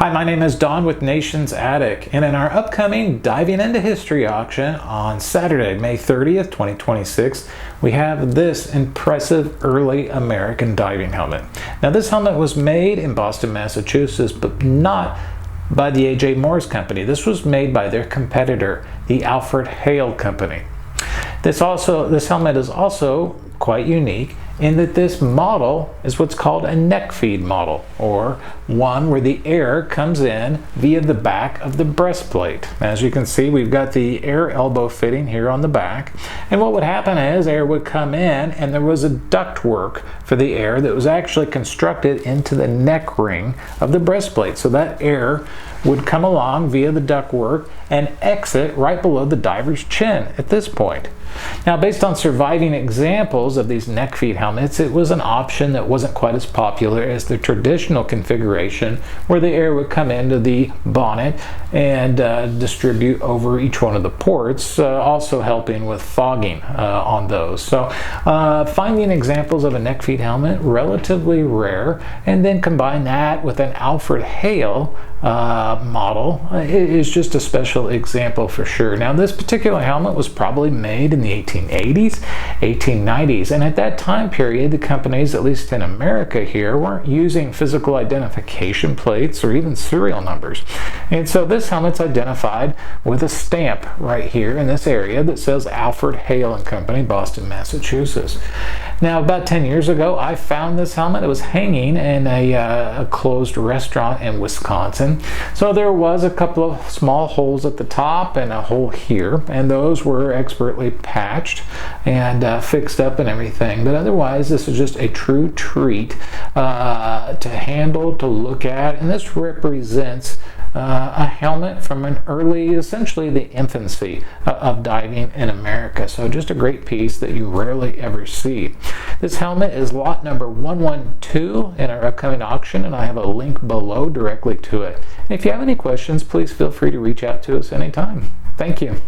Hi, my name is Don with Nation's Attic, and in our upcoming Diving into History auction on Saturday, May 30th, 2026, we have this impressive early American diving helmet. Now, this helmet was made in Boston, Massachusetts, but not by the A.J. Morse Company. This was made by their competitor, the Alfred Hale Company. This helmet is also quite unique in that this model is what's called a neck feed model, or one where the air comes in via the back of the breastplate. As you can see, we've got the air elbow fitting here on the back, and what would happen is air would come in and there was a ductwork for the air that was actually constructed into the neck ring of the breastplate, so that air would come along via the ductwork and exit right below the diver's chin at this point. Now, based on surviving examples of these neck feed helmets, it was an option that wasn't quite as popular as the traditional configuration where the air would come into the bonnet and distribute over each one of the ports, also helping with fogging on those. So finding examples of a neck feed helmet, relatively rare, and then combine that with an Alfred Hale model is just a special example for sure. Now, this particular helmet was probably made in the 1880s, 1890s, and at that time period, the companies, at least in America here, weren't using physical identification plates or even serial numbers. And so this helmet's identified with a stamp right here in this area that says Alfred Hale and Company, Boston, Massachusetts. Now, about 10 years ago, I found this helmet. It was hanging in a closed restaurant in Wisconsin. So there was a couple of small holes at the top and a hole here, and those were expertly patched and fixed up and everything. But otherwise, this is just a true treat to handle, to look at, and this represents a helmet from an early, essentially the infancy of diving in America. So just a great piece that you rarely ever see. This helmet is lot number 112 in our upcoming auction, and I have a link below directly to it. If you have any questions, please feel free to reach out to us anytime. Thank you.